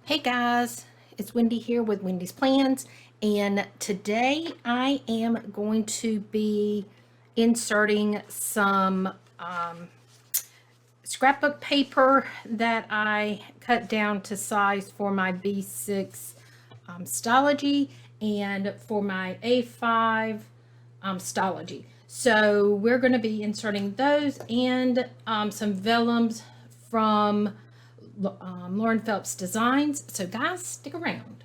Hey guys, it's Wendy here with Wendy's Plans, and today I am going to be inserting some scrapbook paper that I cut down to size for my B6 Stology and for my A5 Stology. So we're going to be inserting those and some vellums from Lauren Phelps Designs. So guys, stick around.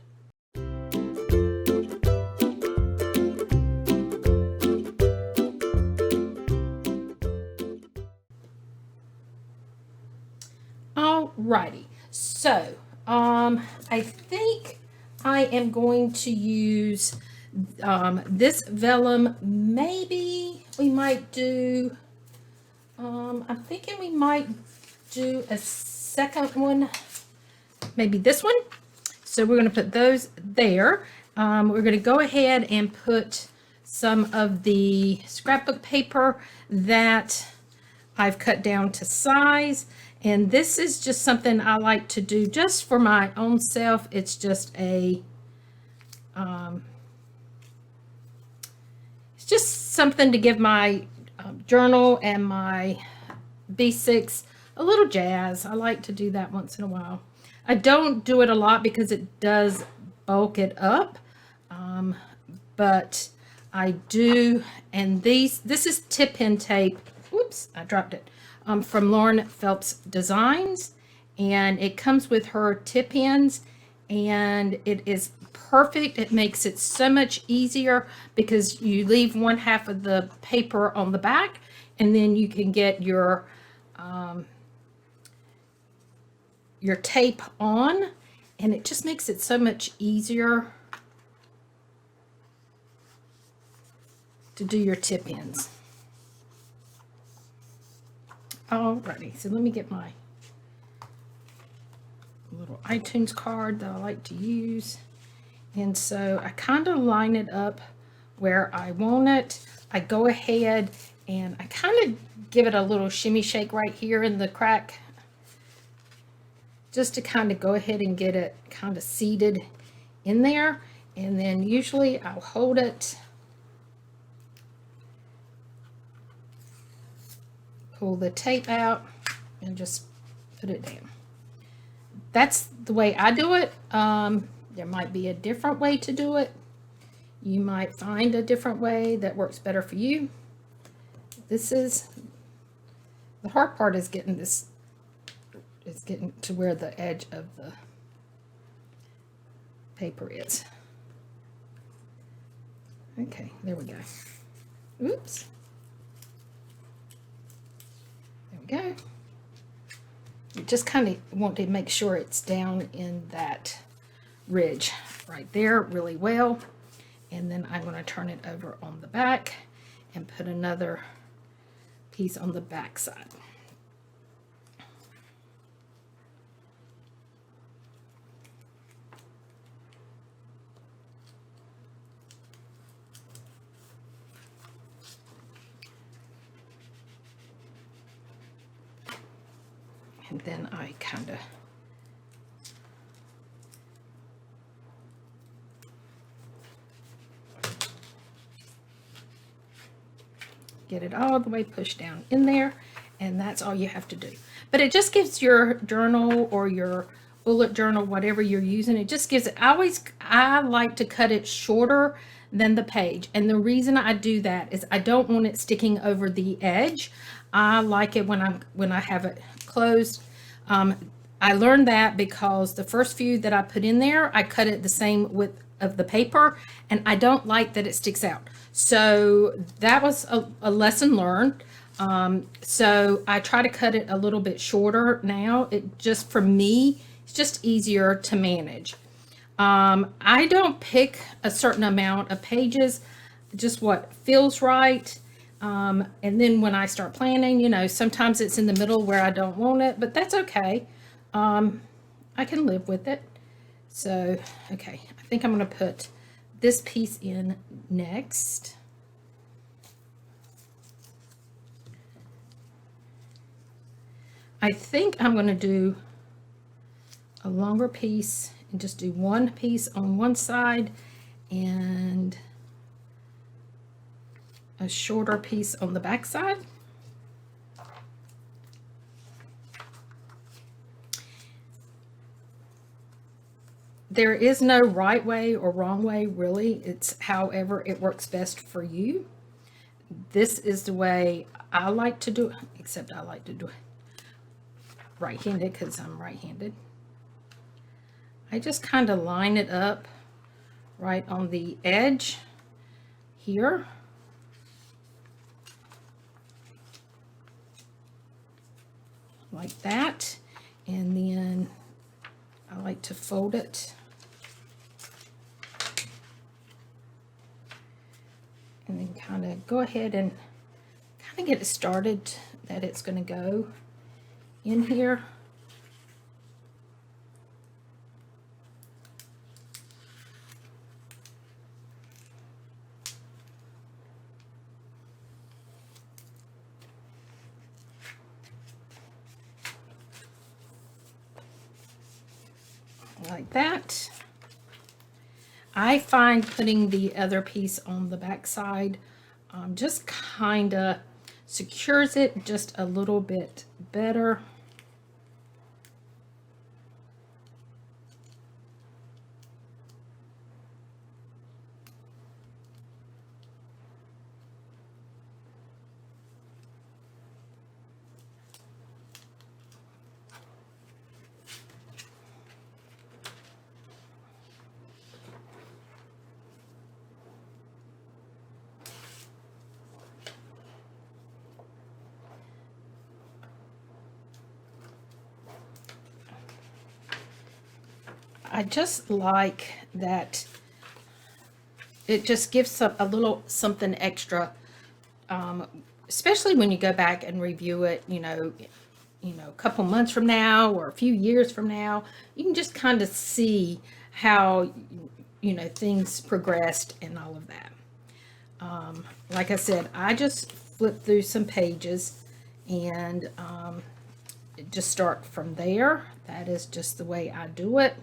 Alrighty, so I think I am going to use this vellum. Maybe we might do, I'm thinking we might do a second one, maybe this one. So we're going to put those there. We're going to go ahead and put some of the scrapbook paper that I've cut down to size. And this is just something I like to do just for my own self. It's just it's just something to give my journal and my B6 a little jazz. I like to do that once in a while. I don't do it a lot because it does bulk it up, but I do. And this is tip pin tape. Whoops, I dropped it. From Lauren Phelps Designs, and it comes with her tip pins, and it is perfect. It makes it so much easier because you leave one half of the paper on the back, and then you can get your tape on, and it just makes it so much easier to do your tip ins. Alrighty, so let me get my little iTunes card that I like to use. And so I kind of line it up where I want it. I go ahead and I kind of give it a little shimmy shake right here in the crack, just to kind of go ahead and get it kind of seated in there. And then usually I'll hold it, pull the tape out, and just put it down. That's the way I do it. There might be a different way to do it. You might find a different way that works better for you. This is the hard part, is getting this, is getting to where the edge of the paper is. Okay, there we go. Oops. Go. You just kind of want to make sure it's down in that ridge right there really well. And then I'm going to turn it over on the back and put another piece on the back side. And then I kind of get it all the way pushed down in there, and that's all you have to do. But it just gives your journal or your bullet journal, whatever you're using, it just gives it, I like to cut it shorter than the page. And the reason I do that is I don't want it sticking over the edge. I like it when I have it closed. I learned that because the first few that I put in there, I cut it the same width of the paper, and I don't like that it sticks out. So that was a lesson learned. So I try to cut it a little bit shorter now. It just, for me, it's just easier to manage. I don't pick a certain amount of pages, just what feels right. And then when I start planning, you know, sometimes it's in the middle where I don't want it, but that's okay. I can live with it. So, okay, I think I'm going to put this piece in next. I think I'm going to do a longer piece and just do one piece on one side and a shorter piece on the back side. There is no right way or wrong way, really. It's however it works best for you. This is the way I like to do it, except I like to do it right-handed because I'm right-handed. I just kind of line it up right on the edge here. Like that. And then I like to fold it. And then kind of go ahead and kind of get it started that it's going to go in here. Like that. I find putting the other piece on the back side just kind of secures it just a little bit better. I just like that it just gives a little something extra, especially when you go back and review it, a couple months from now or a few years from now. You can just kind of see how, things progressed and all of that. Like I said, I just flip through some pages and just start from there. That is just the way I do it.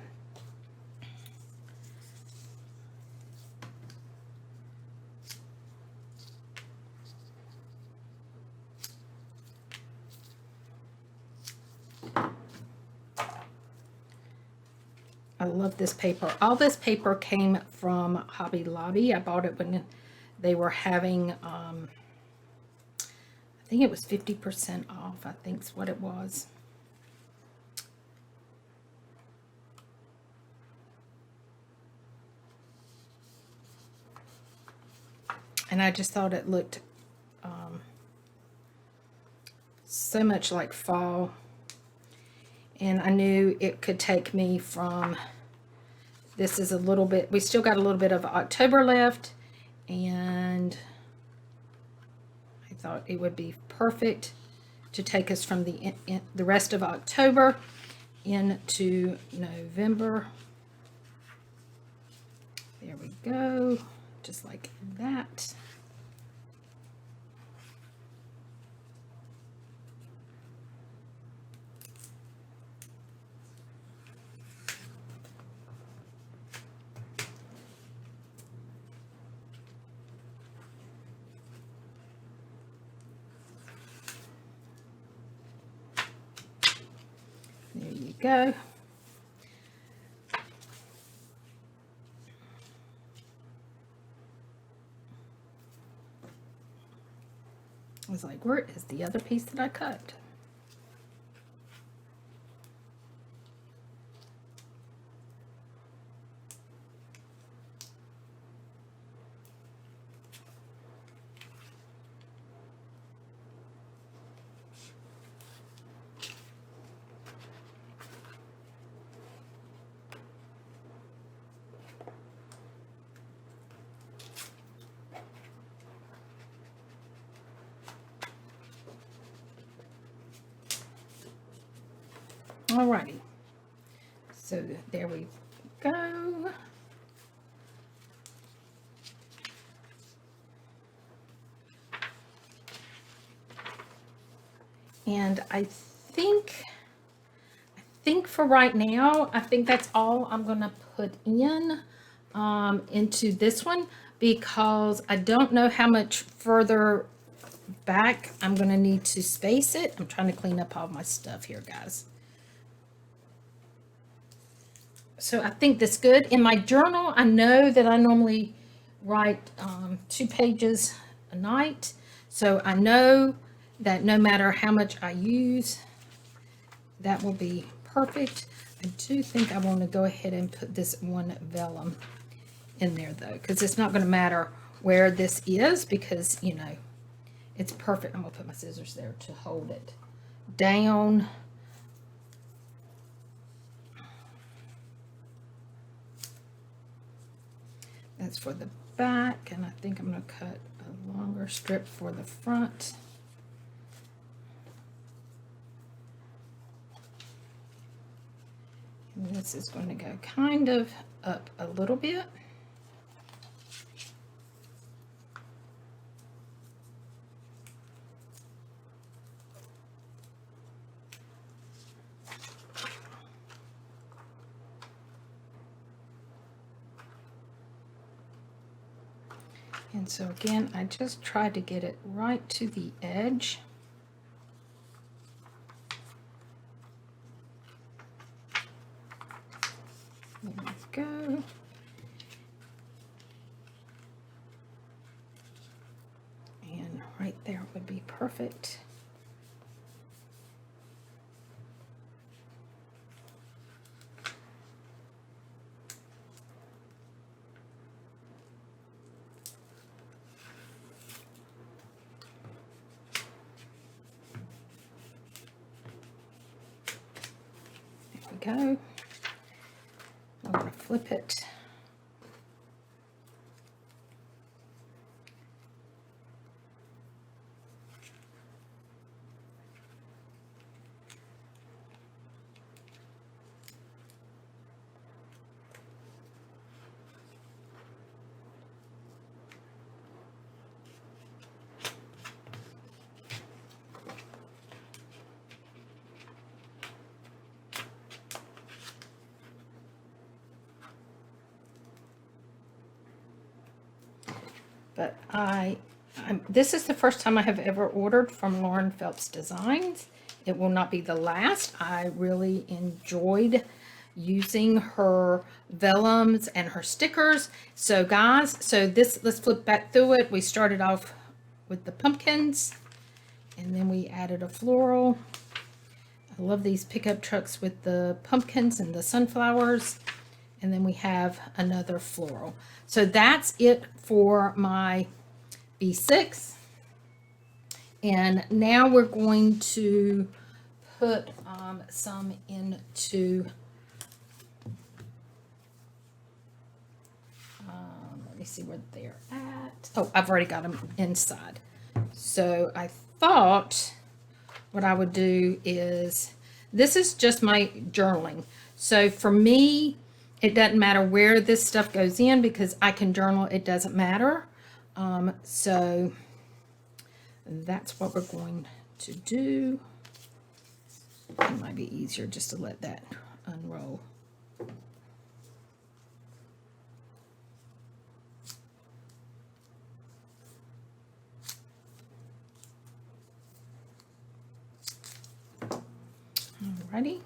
I love this paper. All this paper came from Hobby Lobby. I bought it when they were having, I think it was 50% off, I think's what it was. And I just thought it looked so much like fall. And I knew it could take me from, this is a little bit, we still got a little bit of October left, and I thought it would be perfect to take us from the rest of October into November. There we go, just like that. There you go. I was like, where is the other piece that I cut? Alrighty, so there we go. And I think for right now, I think that's all I'm going to put in into this one, because I don't know how much further back I'm going to need to space it. I'm trying to clean up all my stuff here, guys. So I think that's good. In my journal, I know that I normally write 2 pages a night. So I know that no matter how much I use, that will be perfect. I do think I want to go ahead and put this one vellum in there though, because it's not going to matter where this is, because you know it's perfect. I'm gonna put my scissors there to hold it down. That's for the back, and I think I'm gonna cut a longer strip for the front. And this is going to go kind of up a little bit. And so again, I just tried to get it right to the edge. There we go. And right there would be perfect. Go. I'm going to flip it. But this is the first time I have ever ordered from Lauren Phelps Designs. It will not be the last. I really enjoyed using her vellums and her stickers. So guys, let's flip back through it. We started off with the pumpkins, and then we added a floral. I love these pickup trucks with the pumpkins and the sunflowers. And then we have another floral. So that's it for my B6. And now we're going to put some into, let me see where they're at. Oh, I've already got them inside. So I thought what I would do is, this is just my journaling. So for me, it doesn't matter where this stuff goes in, because I can journal, it doesn't matter. So that's what we're going to do. It might be easier just to let that unroll. Alrighty.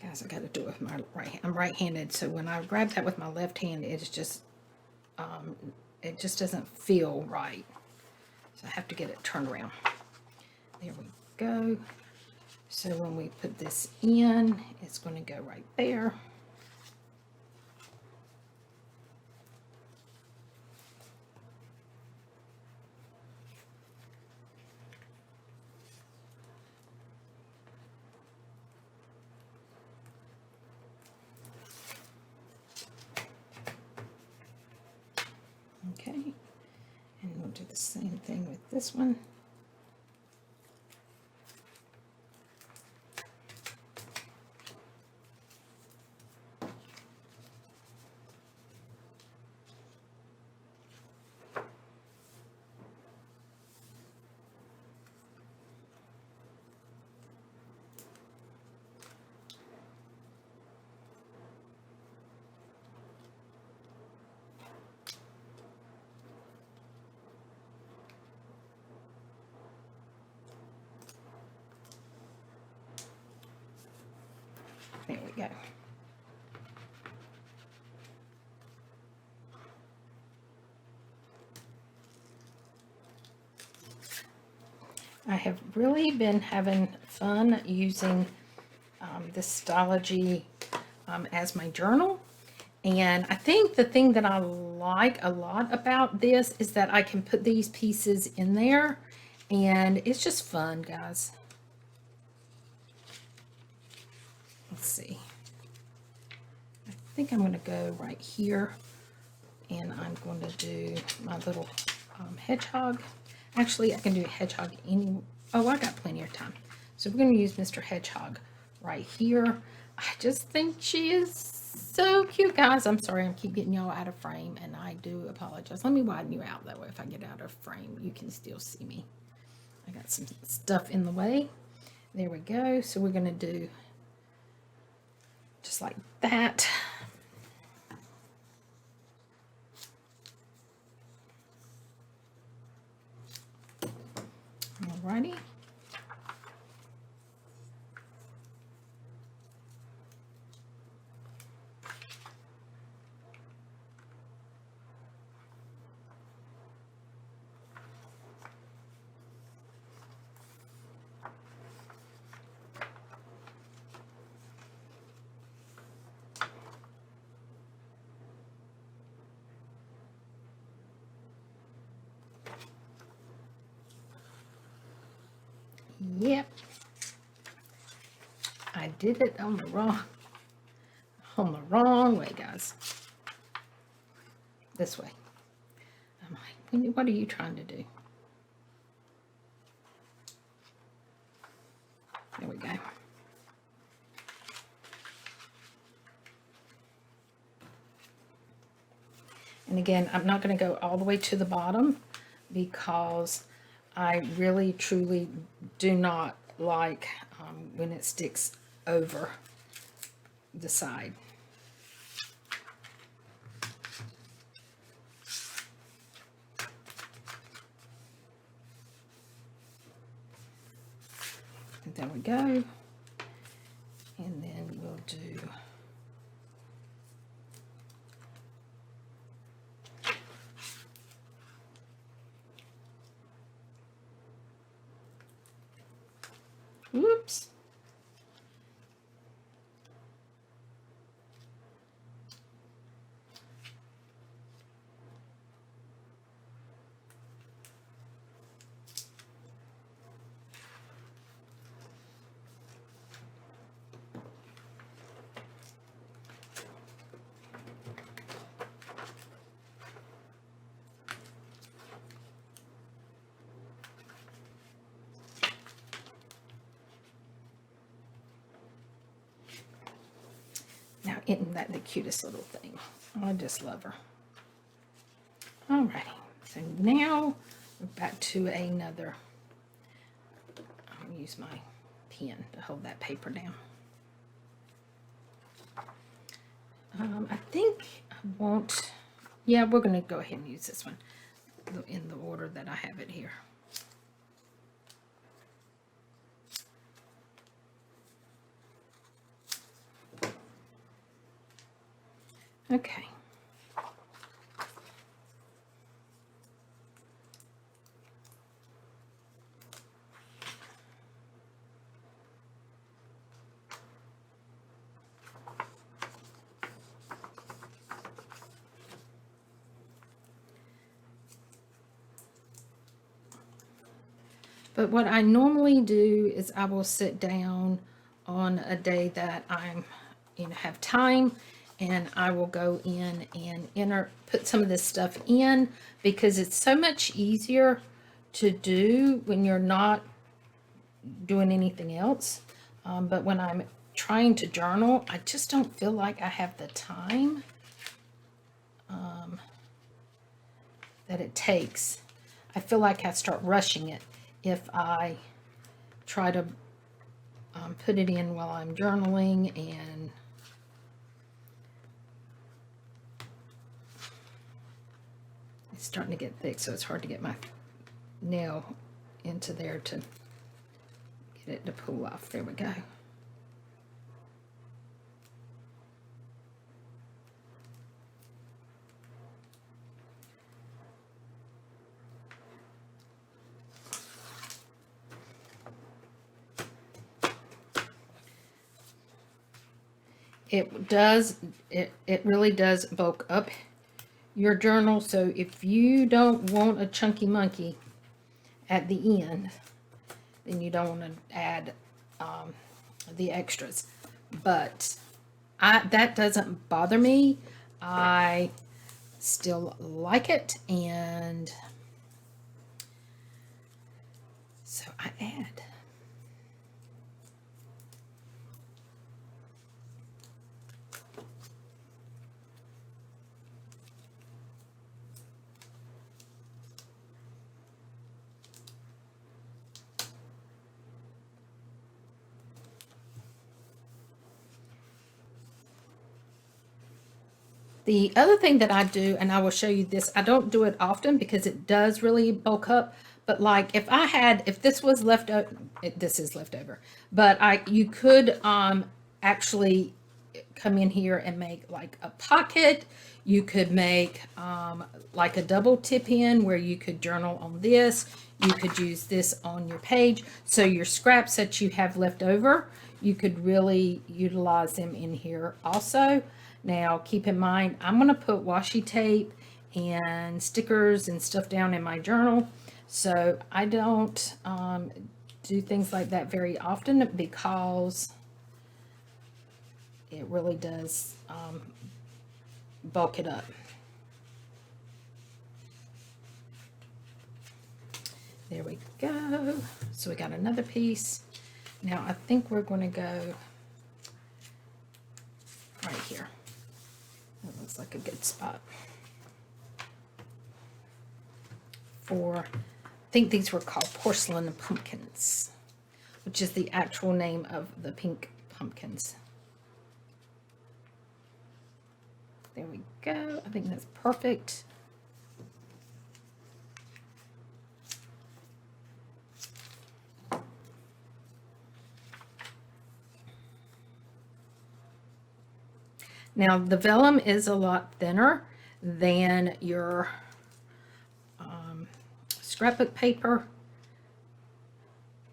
Guys, I got to do it with my right hand. I'm right-handed, so when I grab that with my left hand, it's just, it just doesn't feel right. So I have to get it turned around. There we go. So when we put this in, it's going to go right there. And we'll do the same thing with this one. There we go. I have really been having fun using this Stylogy as my journal. And I think the thing that I like a lot about this is that I can put these pieces in there, and it's just fun, guys. Let's see. I think I'm going to go right here, and I'm going to do my little hedgehog. Actually, I can do a hedgehog any. Oh, I got plenty of time. So we're going to use Mr. Hedgehog right here. I just think she is so cute, guys. I'm sorry, I keep getting y'all out of frame, and I do apologize. Let me widen you out that way. If I get out of frame, you can still see me. I got some stuff in the way. There we go. So we're going to do just like that. Alrighty. Yep. I did it on the wrong way, guys. This way. I'm like, what are you trying to do? There we go. And again, I'm not going to go all the way to the bottom because I really truly do not like when it sticks over the side. And there we go. And then we'll do whoops. Now, isn't that the cutest little thing? I just love her. Alrighty, so now we're back to another. I'll use my pen to hold that paper down. I think I won't. Yeah, we're going to go ahead and use this one in the order that I have it here. Okay. But what I normally do is I will sit down on a day that I'm, have time, and I will go in and put some of this stuff in, because it's so much easier to do when you're not doing anything else. But when I'm trying to journal, I just don't feel like I have the time that it takes. I feel like I start rushing it if I try to put it in while I'm journaling, and it's starting to get thick, so it's hard to get my nail into there to get it to pull off. There we go. It really does bulk up your journal. So if you don't want a chunky monkey at the end, then you don't want to add the extras. But that doesn't bother me. I still like it, and so I add. The other thing that I do, and I will show you this, I don't do it often because it does really bulk up, but like if this was left over, this is leftover, but you could actually come in here and make like a pocket. You could make like a double tip in where you could journal on this. You could use this on your page. So your scraps that you have left over, you could really utilize them in here also. Now, keep in mind, I'm going to put washi tape and stickers and stuff down in my journal. So I don't do things like that very often, because it really does bulk it up. There we go. So we got another piece. Now I think we're going to go right here. That looks like a good spot for, I think these were called porcelain pumpkins, which is the actual name of the pink pumpkins. There we go. I think that's perfect. Now, the vellum is a lot thinner than your scrapbook paper.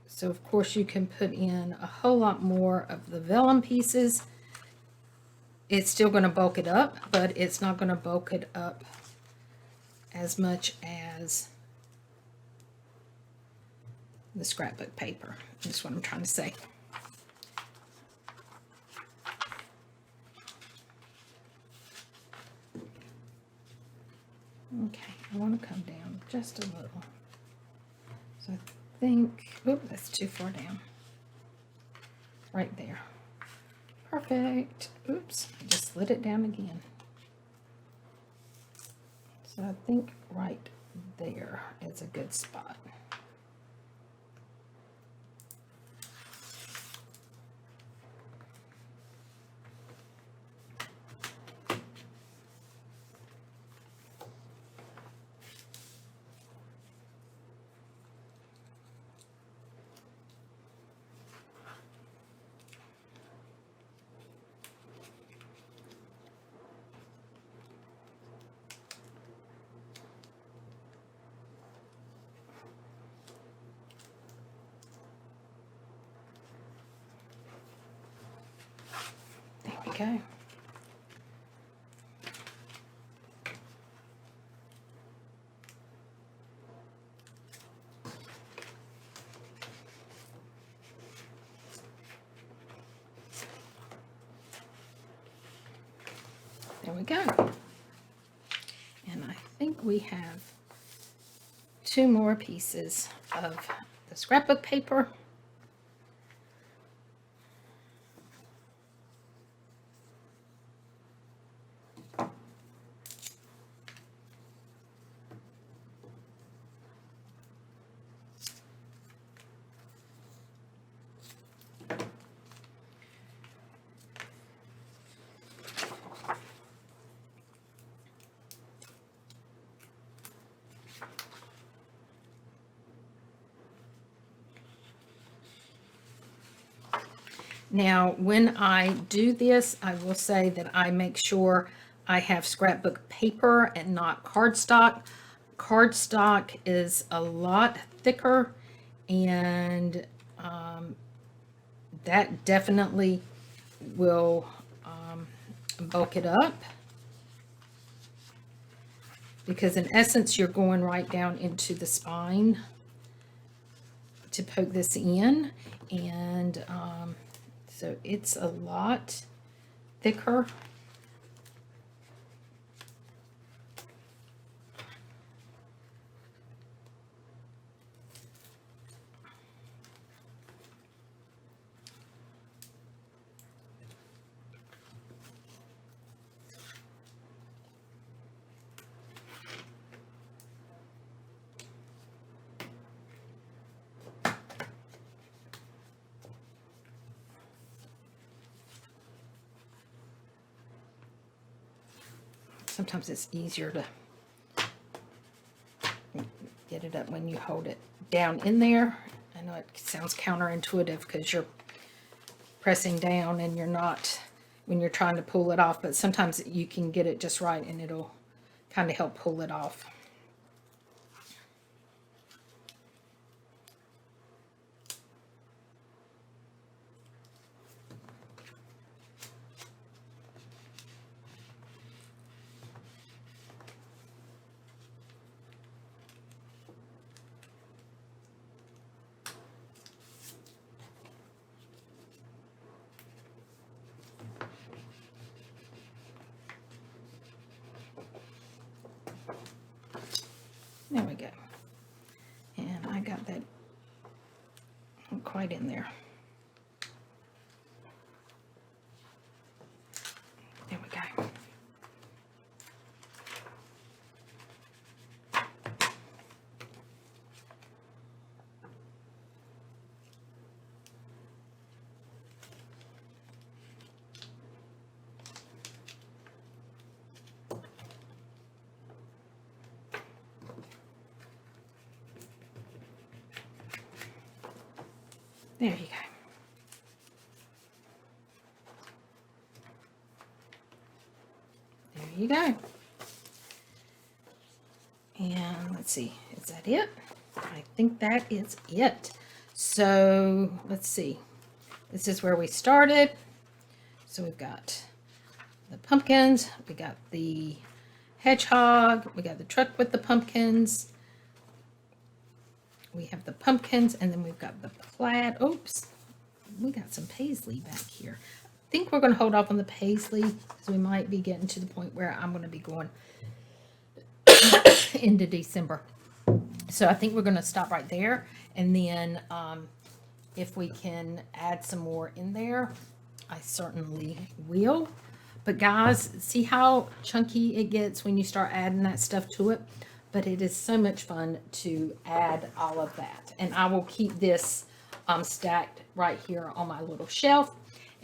So, of course, you can put in a whole lot more of the vellum pieces. It's still going to bulk it up, but it's not going to bulk it up as much as the scrapbook paper. That's what I'm trying to say. Okay, I want to come down just a little. So I think, oh, that's too far down. Right there. Perfect. Oops, I just slid it down again. So I think right there is a good spot. Okay. There we go. And I think we have 2 more pieces of the scrapbook paper. Now, when I do this, I will say that I make sure I have scrapbook paper and not cardstock. Cardstock is a lot thicker, and that definitely will bulk it up, because in essence you're going right down into the spine to poke this in, and so it's a lot thicker. Sometimes it's easier to get it up when you hold it down in there. I know it sounds counterintuitive because you're pressing down and you're not when you're trying to pull it off, but sometimes you can get it just right and it'll kind of help pull it off. There we go. And I got that quite in there. There we go. There you go. There you go. And let's see, is that it? I think that is it. So let's see. This is where we started. So we've got the pumpkins, we got the hedgehog, we got the truck with the pumpkins. We have the pumpkins, and then we've got the plaid. Oops, we got some paisley back here. I think we're going to hold off on the paisley because we might be getting to the point where I'm going to be going into December. So I think we're going to stop right there, and then if we can add some more in there, I certainly will. But guys, see how chunky it gets when you start adding that stuff to it? But it is so much fun to add all of that. And I will keep this stacked right here on my little shelf,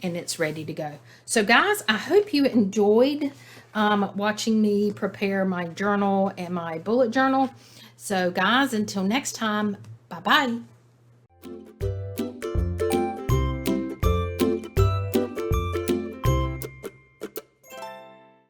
and it's ready to go. So guys, I hope you enjoyed watching me prepare my journal and my bullet journal. So guys, until next time, bye-bye.